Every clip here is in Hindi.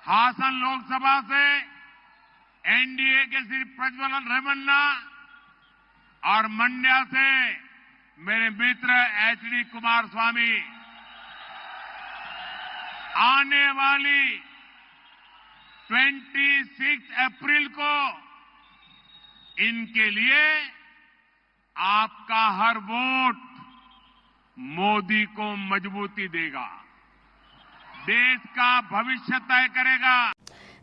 हासन लोकसभा से एनडीए के श्री प्रज्वल रेवन्ना और मंड्या से मेरे मित्र एचडी कुमारस्वामी आने वाली 26 अप्रैल को इनके लिए आपका हर वोट मोदी को मजबूती देगा, देश का भविष्य तय करेगा।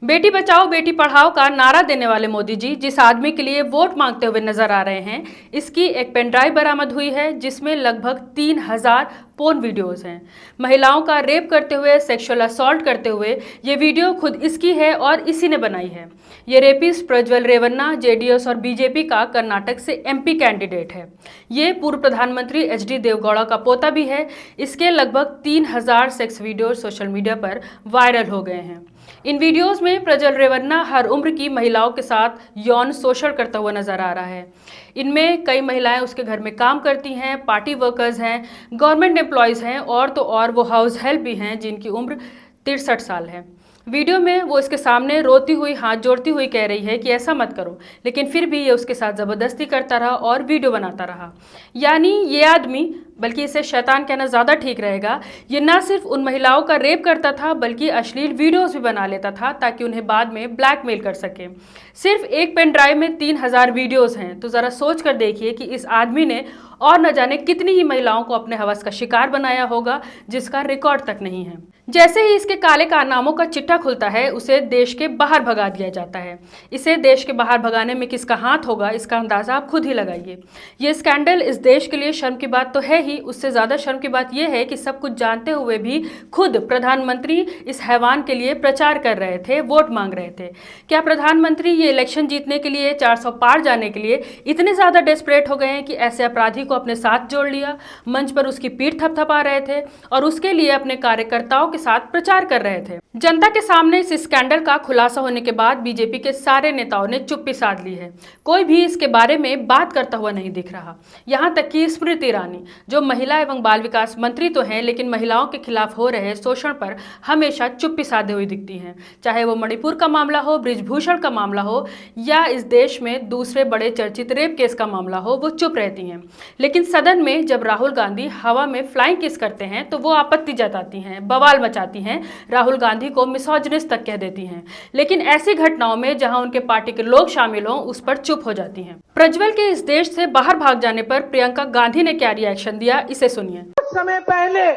बेटी बचाओ बेटी पढ़ाओ का नारा देने वाले मोदी जी जिस आदमी के लिए वोट मांगते हुए नजर आ रहे हैं, इसकी एक पेन ड्राइव बरामद हुई है जिसमें लगभग 3000 पोर्न वीडियोस हैं। महिलाओं का रेप करते हुए, सेक्सुअल असॉल्ट करते हुए ये वीडियो खुद इसकी है और इसी ने बनाई है। ये रेपिस्ट प्रज्वल रेवन्ना जेडीएस और बीजेपी का कर्नाटक से एमपी कैंडिडेट है। ये पूर्व प्रधानमंत्री एचडी देवगौड़ा का पोता भी है। इसके लगभग 3000 सेक्स वीडियो सोशल मीडिया पर वायरल हो गए हैं। इन वीडियोस में प्रज्वल रेवन्ना हर उम्र की महिलाओं के साथ यौन शोषण करता हुआ नजर आ रहा है। इनमें कई महिलाएं उसके घर में काम करती हैं, पार्टी वर्कर्स हैं, गवर्नमेंट एम्प्लॉयज हैं और तो और वो हाउस हेल्प भी हैं जिनकी उम्र 63 साल है। वीडियो में वो इसके सामने रोती हुई, हाथ जोड़ती हुई कह रही है कि ऐसा मत करो, लेकिन फिर भी ये उसके साथ ज़बरदस्ती करता रहा और वीडियो बनाता रहा। यानी ये आदमी, बल्कि इसे शैतान कहना ज़्यादा ठीक रहेगा, ये ना सिर्फ उन महिलाओं का रेप करता था बल्कि अश्लील वीडियोस भी बना लेता था ताकि उन्हें बाद में ब्लैकमेल कर सके। सिर्फ एक पेन ड्राइव में 3000 वीडियोस हैं, तो ज़रा सोच कर देखिए कि इस आदमी ने और न जाने कितनी ही महिलाओं को अपने हवस का शिकार बनाया होगा जिसका रिकॉर्ड तक नहीं है। जैसे ही इसके काले कारनामों का चिट्ठा खुलता है, उसे देश के बाहर भगा दिया जाता है। इसे देश के बाहर भगाने में किसका हाथ होगा, इसका अंदाजा आप खुद ही लगाइए। ये स्कैंडल इस देश के लिए शर्म की बात तो है ही, उससे ज़्यादा शर्म की बात यह है कि सब कुछ जानते हुए भी खुद प्रधानमंत्री इस हैवान के लिए प्रचार कर रहे थे, वोट मांग रहे थे। क्या प्रधानमंत्री ये इलेक्शन जीतने के लिए, 400 पार जाने के लिए इतने ज़्यादा डेस्परेट हो गए हैं कि ऐसे अपराधी को अपने साथ जोड़ लिया, मंच पर उसकी पीठ थपथपा रहे थे और उसके लिए अपने कार्यकर्ताओं के साथ प्रचार कर रहे थे। जनता के सामने इस स्कैंडल का खुलासा होने के बाद बीजेपी के सारे नेताओं ने चुप्पी साध ली है। कोई भी इसके बारे में बात करता हुआ नहीं दिख रहा। यहाँ तक कि स्मृति ईरानी, जो महिला एवं बाल विकास मंत्री तो हैं लेकिन महिलाओं के खिलाफ हो रहे शोषण पर हमेशा चुप्पी साधे हुई दिखती हैं। चाहे वो मणिपुर का मामला हो, बृजभूषण का मामला हो या इस देश में दूसरे बड़े चर्चित रेप केस का मामला हो, वो चुप रहती हैं। लेकिन सदन में जब राहुल गांधी हवा में फ्लाइंग किस करते हैं तो वो आपत्ति जताती हैं, बवाल मचाती हैं, राहुल गांधी को मिसोजिनिस्ट तक कह देती हैं। लेकिन ऐसी घटनाओं में जहां उनके पार्टी के लोग शामिल हों, उस पर चुप हो जाती हैं। प्रज्वल के इस देश से बाहर भाग जाने पर प्रियंका गांधी ने क्या रिएक्शन दिया, इसे सुनिए। कुछ समय पहले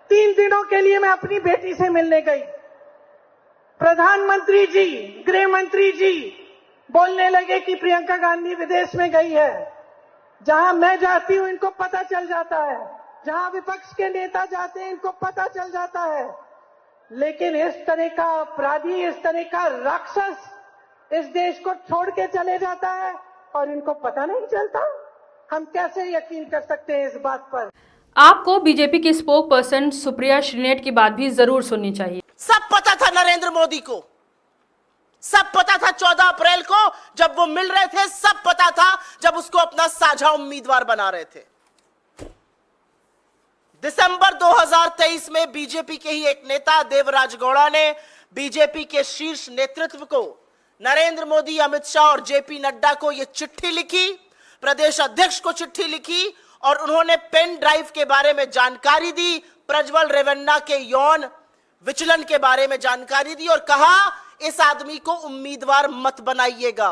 3 दिनों के लिए मैं अपनी बेटी से मिलने गई। प्रधानमंत्री जी, गृह मंत्री जी बोलने लगे कि प्रियंका गांधी विदेश में गई है। जहां मैं जाती हूं इनको पता चल जाता है, जहां विपक्ष के नेता जाते हैं इनको पता चल जाता है। लेकिन इस तरह का अपराधी, इस तरह का राक्षस इस देश को छोड़ के चले जाता है और इनको पता नहीं चलता। हम कैसे यकीन कर सकते हैं इस बात पर। आपको बीजेपी की स्पोक पर्सन सुप्रिया श्रीनेट की बात भी जरूर सुननी चाहिए। सब पता था नरेंद्र मोदी को, सब पता था 14 अप्रैल को जब वो मिल रहे थे, सब पता था जब उसको अपना साझा उम्मीदवार बना रहे थे। दिसंबर 2023 में बीजेपी के ही एक नेता देवराज गौड़ा ने बीजेपी के शीर्ष नेतृत्व को, नरेंद्र मोदी, अमित शाह और जेपी नड्डा को यह चिट्ठी लिखी, प्रदेश अध्यक्ष को चिट्ठी लिखी और उन्होंने पेन ड्राइव के बारे में जानकारी दी, प्रज्वल रेवन्ना के यौन विचलन के बारे में जानकारी दी और कहा इस आदमी को उम्मीदवार मत बनाइएगा।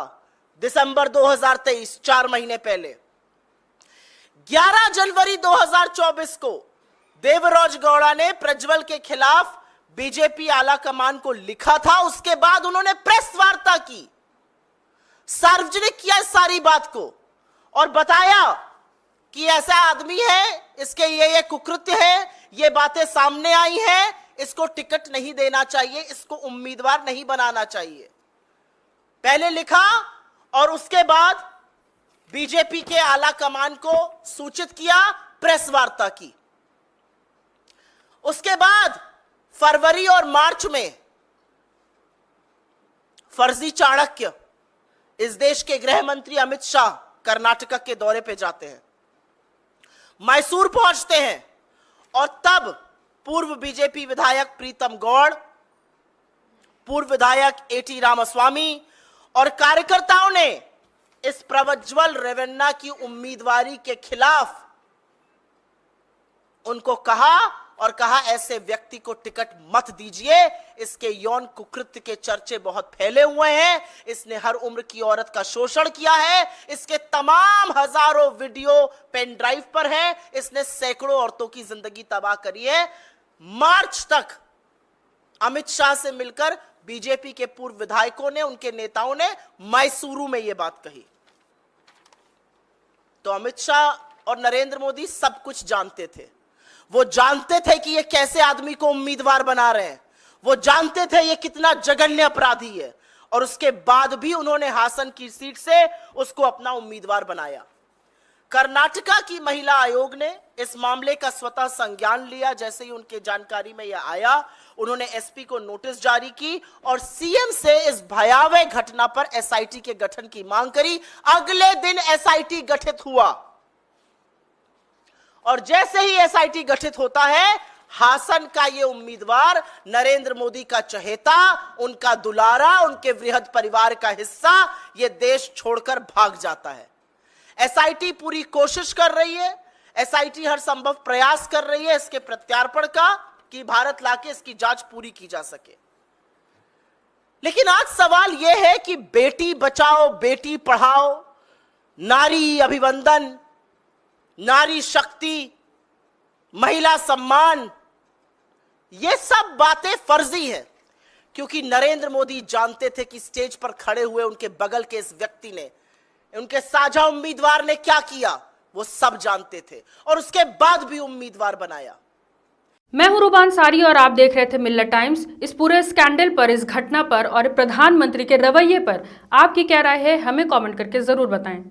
दिसंबर 2023, 4 महीने पहले। 11 जनवरी 2024 को देवराज गौड़ा ने प्रज्वल के खिलाफ बीजेपी आला कमान को लिखा था। उसके बाद उन्होंने प्रेस वार्ता की, सार्वजनिक किया इस सारी बात को और बताया कि ऐसा आदमी है, इसके ये कुकृत्य है, ये बातें सामने आई हैं, इसको टिकट नहीं देना चाहिए, इसको उम्मीदवार नहीं बनाना चाहिए। पहले लिखा और उसके बाद बीजेपी के आला कमान को सूचित किया, प्रेस वार्ता की। उसके बाद फरवरी और मार्च में फर्जी चाणक्य इस देश के गृह मंत्री अमित शाह कर्नाटक के दौरे पे जाते हैं, मैसूर पहुंचते हैं और तब पूर्व बीजेपी विधायक प्रीतम गौड़, पूर्व विधायक एटी रामास्वामी और कार्यकर्ताओं ने इस प्रज्वल रेवन्ना की उम्मीदवारी के खिलाफ उनको कहा ऐसे व्यक्ति को टिकट मत दीजिए, इसके यौन कुकृत्य के चर्चे बहुत फैले हुए हैं, इसने हर उम्र की औरत का शोषण किया है, इसके तमाम हजारों वीडियो पेन ड्राइव पर है, इसने सैकड़ों औरतों की जिंदगी तबाह करी है। मार्च तक अमित शाह से मिलकर बीजेपी के पूर्व विधायकों ने, उनके नेताओं ने मैसूरू में यह बात कही। तो अमित शाह और नरेंद्र मोदी सब कुछ जानते थे। वो जानते थे कि ये कैसे आदमी को उम्मीदवार बना रहे हैं, वो जानते थे ये कितना जघन्य अपराधी है, और उसके बाद भी उन्होंने हासन की सीट से उसको अपना उम्मीदवार बनाया। कर्नाटका की महिला आयोग ने इस मामले का स्वतः संज्ञान लिया। जैसे ही उनके जानकारी में यह आया, उन्होंने एसपी को नोटिस जारी की और सीएम से इस भयावह घटना पर एसआईटी के गठन की मांग करी। अगले दिन एसआईटी गठित हुआ और जैसे ही एसआईटी गठित होता है, हासन का यह उम्मीदवार, नरेंद्र मोदी का चहेता, उनका दुलारा, उनके वृहद परिवार का हिस्सा, यह देश छोड़कर भाग जाता है। एसआईटी पूरी कोशिश कर रही है, एसआईटी हर संभव प्रयास कर रही है इसके प्रत्यार्पण का, कि भारत लाके इसकी जांच पूरी की जा सके। लेकिन आज सवाल यह है कि बेटी बचाओ, बेटी पढ़ाओ, नारी अभिवंदन, नारी शक्ति, महिला सम्मान, ये सब बातें फर्जी हैं, क्योंकि नरेंद्र मोदी जानते थे कि स्टेज पर खड़े हुए उनके बगल के इस व्यक्ति ने, उनके साझा उम्मीदवार ने क्या किया, वो सब जानते थे और उसके बाद भी उम्मीदवार बनाया। मैं हूं रूबान सारी और आप देख रहे थे मिल्लत टाइम्स। इस पूरे स्कैंडल पर, इस घटना पर और प्रधानमंत्री के रवैये पर आपकी क्या राय है, हमें कमेंट करके जरूर बताएं।